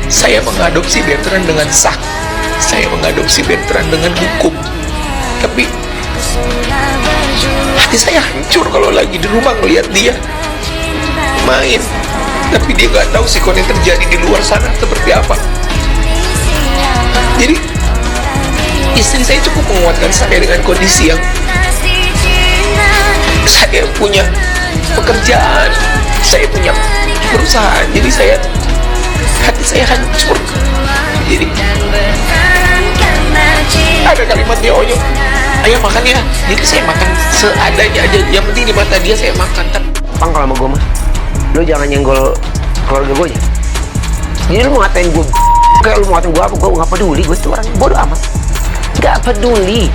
Saya mengadopsi Bertrand dengan sah. Saya mengadopsi Bertrand dengan hukum. Tapi hati saya hancur kalau lagi di rumah melihat dia main. Tapi dia nggak tahu sikon yang terjadi di luar sana seperti apa. Jadi istri saya cukup menguatkan saya dengan kondisi yang saya punya pekerjaan, saya punya perusahaan. Jadi hati saya hancur. Jadi ada kalimat dia, Onyo, ayo makan ya. Jadi saya makan seadanya aja. Yang penting di mata dia saya makan. Pang, kalau sama gue mah, lo jangan nyenggol keluarga gue ya. Jadi lo mau ngatain gue kayak lo mau ngatain gue apa, gue nggak peduli. Gue tuh orang bodoh amat, nggak peduli.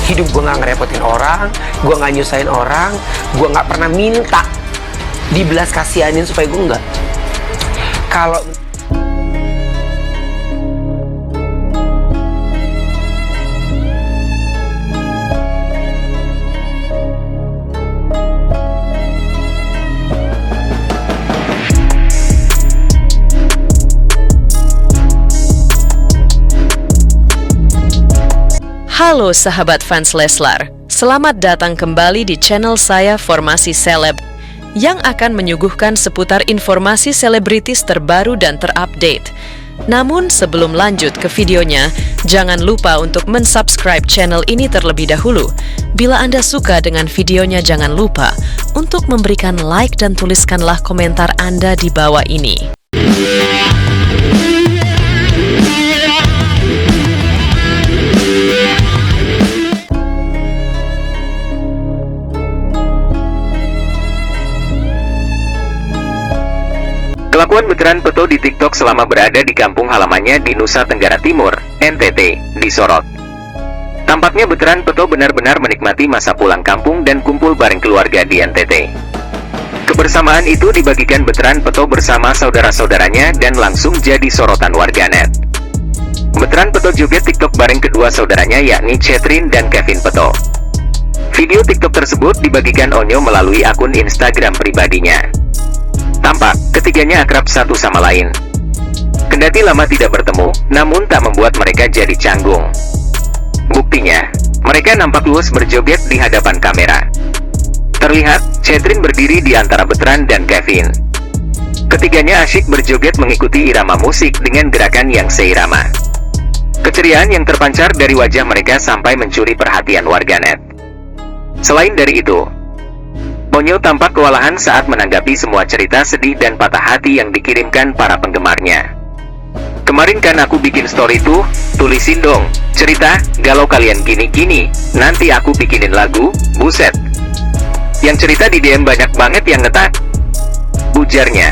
Hidup gue nggak ngerepotin orang, gue nggak nyusahin orang, gue nggak pernah minta dibelas kasihanin supaya gue nggak. Kalau Halo sahabat fans Leslar, selamat datang kembali di channel saya Formasi Seleb yang akan menyuguhkan seputar informasi selebritis terbaru dan terupdate. Namun sebelum lanjut ke videonya, jangan lupa untuk mensubscribe channel ini terlebih dahulu. Bila Anda suka dengan videonya, jangan lupa untuk memberikan like dan tuliskanlah komentar Anda di bawah ini. Kelakuan Bertrand Peto di TikTok selama berada di kampung halamannya di Nusa Tenggara Timur, NTT, disorot. Tampaknya Bertrand Peto benar-benar menikmati masa pulang kampung dan kumpul bareng keluarga di NTT. Kebersamaan itu dibagikan Bertrand Peto bersama saudara-saudaranya dan langsung jadi sorotan warganet. Bertrand Peto joget TikTok bareng kedua saudaranya yakni Catherine dan Kevin Peto. Video TikTok tersebut dibagikan Onyo melalui akun Instagram pribadinya. Tampak, ketiganya akrab satu sama lain. Kendati lama tidak bertemu, namun tak membuat mereka jadi canggung. Buktinya, mereka nampak luas berjoget di hadapan kamera. Terlihat, Catherine berdiri di antara Bertrand dan Kevin. Ketiganya asyik berjoget mengikuti irama musik dengan gerakan yang seirama. Keceriaan yang terpancar dari wajah mereka sampai mencuri perhatian warganet. Selain dari itu, Onyo tampak kewalahan saat menanggapi semua cerita sedih dan patah hati yang dikirimkan para penggemarnya. Kemarin kan aku bikin story tuh, tulisin dong, cerita, galau kalian gini-gini, nanti aku bikinin lagu, buset. Yang cerita di DM banyak banget yang ngetak, ujarnya.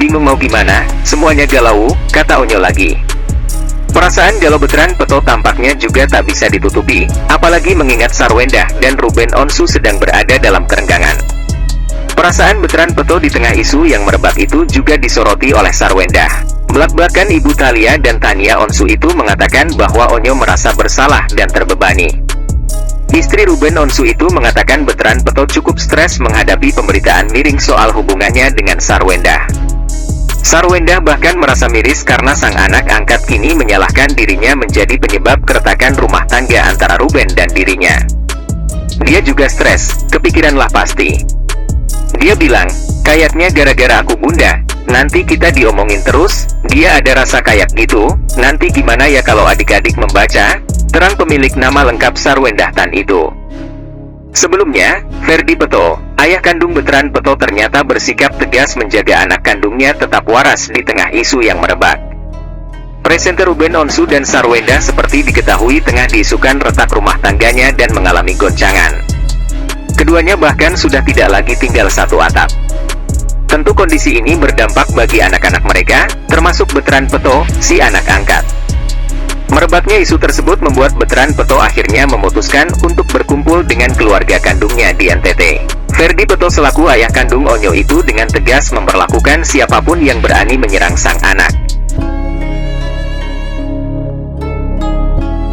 Bingung mau gimana, semuanya galau, kata Onyo lagi. Perasaan galau Bertrand Peto tampaknya juga tak bisa ditutupi, apalagi mengingat Sarwendah dan Ruben Onsu sedang berada dalam kerenggangan. Perasaan Bertrand Peto di tengah isu yang merebak itu juga disoroti oleh Sarwendah. Belak-belakan Ibu Thalia dan Tania Onsu itu mengatakan bahwa Onyo merasa bersalah dan terbebani. Istri Ruben Onsu itu mengatakan Bertrand Peto cukup stres menghadapi pemberitaan miring soal hubungannya dengan Sarwendah. Sarwendah bahkan merasa miris karena sang anak angkat kini menyalahkan dirinya menjadi penyebab keretakan rumah tangga antara Ruben dan dirinya. Dia juga stres, kepikiranlah pasti. Dia bilang, kayaknya gara-gara aku bunda, nanti kita diomongin terus, dia ada rasa kayak gitu, nanti gimana ya kalau adik-adik membaca, terang pemilik nama lengkap Sarwendah Tan itu. Sebelumnya, Ferdi Peto, ayah kandung Bertrand Peto ternyata bersikap tegas menjaga anak kandungnya tetap waras di tengah isu yang merebak. Presenter Ruben Onsu dan Sarwendah seperti diketahui tengah diisukan retak rumah tangganya dan mengalami goncangan. Keduanya bahkan sudah tidak lagi tinggal satu atap. Tentu kondisi ini berdampak bagi anak-anak mereka, termasuk Bertrand Peto, si anak angkat. Merebaknya isu tersebut membuat Bertrand Peto akhirnya memutuskan untuk berkumpul dengan keluarga kandungnya di NTT. Ferdi Peto selaku ayah kandung Onyo itu dengan tegas memperlakukan siapapun yang berani menyerang sang anak.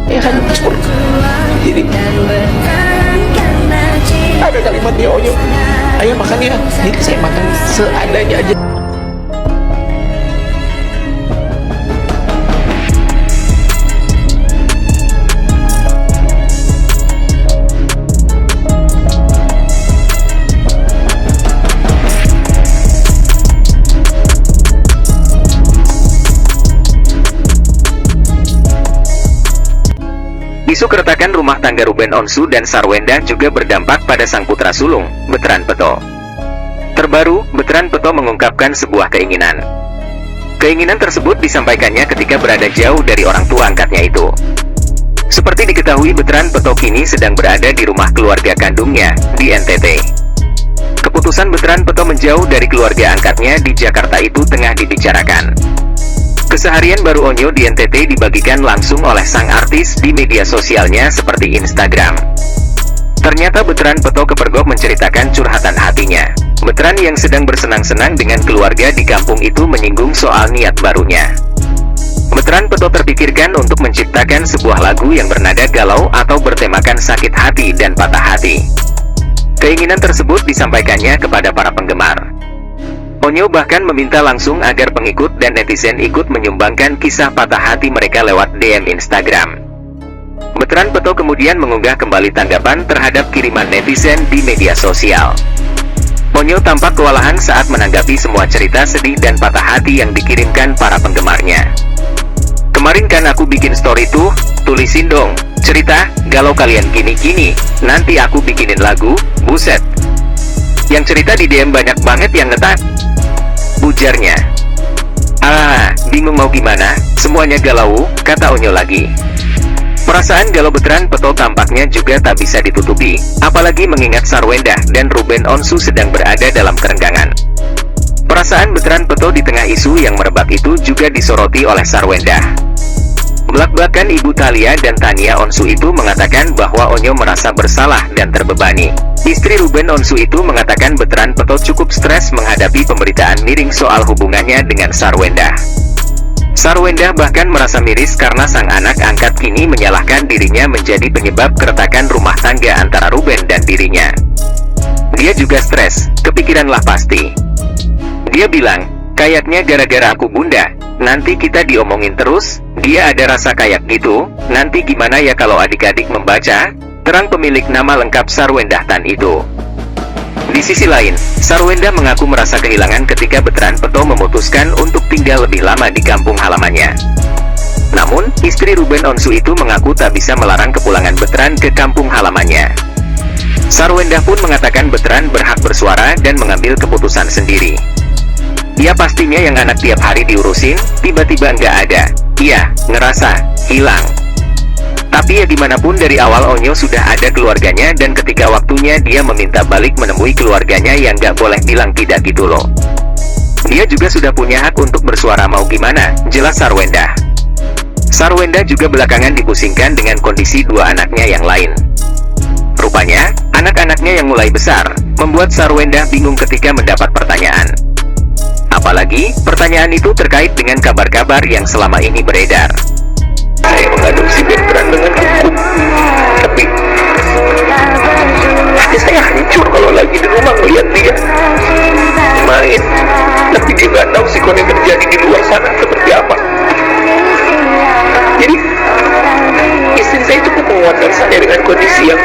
Ya hancur. Jadi ada kalimat dia, Onyo, ayo makan ya. Jadi saya makan seadanya aja. Isu keretakan rumah tangga Ruben Onsu dan Sarwenda juga berdampak pada sang putra sulung, Betran Peto. Terbaru, Betran Peto mengungkapkan sebuah keinginan. Keinginan tersebut disampaikannya ketika berada jauh dari orang tua angkatnya itu. Seperti diketahui, Betran Peto kini sedang berada di rumah keluarga kandungnya, di NTT. Keputusan Betran Peto menjauh dari keluarga angkatnya di Jakarta itu tengah dibicarakan. Keseharian baru Onyo di NTT dibagikan langsung oleh sang artis di media sosialnya seperti Instagram. Ternyata Betran Peto kepergok menceritakan curhatan hatinya. Betran yang sedang bersenang-senang dengan keluarga di kampung itu menyinggung soal niat barunya. Betran Peto terpikirkan untuk menciptakan sebuah lagu yang bernada galau atau bertemakan sakit hati dan patah hati. Keinginan tersebut disampaikannya kepada para penggemar. Onyo bahkan meminta langsung agar pengikut dan netizen ikut menyumbangkan kisah patah hati mereka lewat DM Instagram. Betran Peto kemudian mengunggah kembali tanggapan terhadap kiriman netizen di media sosial. Onyo tampak kewalahan saat menanggapi semua cerita sedih dan patah hati yang dikirimkan para penggemarnya. Kemarin kan aku bikin story tuh, tulisin dong, cerita, galau kalian gini-gini, nanti aku bikinin lagu, buset. Yang cerita di DM banyak banget yang ngetak, bujarnya. Bingung mau gimana, semuanya galau, kata Onyo lagi. Perasaan galau Betran Peto tampaknya juga tak bisa ditutupi, apalagi mengingat Sarwenda dan Ruben Onsu sedang berada dalam kerenggangan. Perasaan Betran Peto di tengah isu yang merebak itu juga disoroti oleh Sarwenda. Belak-belakan Ibu Thalia dan Tania Onsu itu mengatakan bahwa Onyo merasa bersalah dan terbebani. Istri Ruben Onsu itu mengatakan Betran Peto cukup stres menghadapi pemberitaan miring soal hubungannya dengan Sarwenda. Sarwenda bahkan merasa miris karena sang anak angkat kini menyalahkan dirinya menjadi penyebab keretakan rumah tangga antara Ruben dan dirinya. Dia juga stres, kepikiranlah pasti. Dia bilang, kayaknya gara-gara aku bunda, nanti kita diomongin terus, dia ada rasa kayak gitu, nanti gimana ya kalau adik-adik membaca, terang pemilik nama lengkap Sarwenda Tan itu. Di sisi lain, Sarwenda mengaku merasa kehilangan ketika Betran Peto memutuskan untuk tinggal lebih lama di kampung halamannya. Namun, istri Ruben Onsu itu mengaku tak bisa melarang kepulangan Betran ke kampung halamannya. Sarwenda pun mengatakan Betran berhak bersuara dan mengambil keputusan sendiri. Ya pastinya yang anak tiap hari diurusin, tiba-tiba nggak ada. Iya, ngerasa hilang. Tapi ya dimanapun dari awal Onyo sudah ada keluarganya dan ketika waktunya dia meminta balik menemui keluarganya yang nggak boleh bilang tidak gitu loh. Dia juga sudah punya hak untuk bersuara mau gimana, jelas Sarwenda. Sarwenda juga belakangan dipusingkan dengan kondisi dua anaknya yang lain. Rupanya, anak-anaknya yang mulai besar, membuat Sarwenda bingung ketika mendapat pertanyaan. Apalagi, pertanyaan itu terkait dengan kabar-kabar yang selama ini beredar. Saya mengadopsi Betran dengan hukum, tapi hati saya hancur kalau lagi di rumah melihat dia main. Tapi dia nggak tahu sikon yang terjadi di luar sana seperti apa. Jadi istri saya cukup menguatkan saya dengan kondisi yang